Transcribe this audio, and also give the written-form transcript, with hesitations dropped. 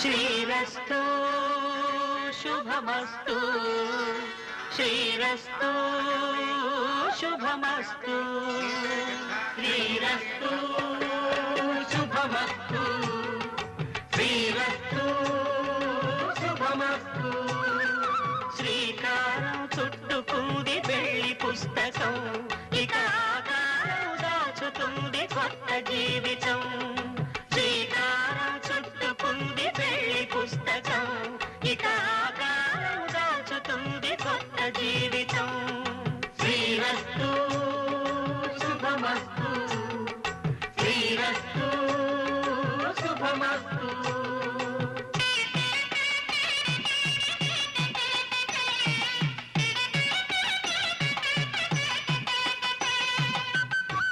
శ్రీరస్తు శుభమస్తు శ్రీరస్తు శుభమస్తు శ్రీరస్తు శుభమస్తు శ్రీరస్తు శుభమస్తు శ్రీకారం చుట్టుకుంది పెళ్లి పుస్తకం ఇక ఆకారం దాచుతుంది కొత్త జీవితం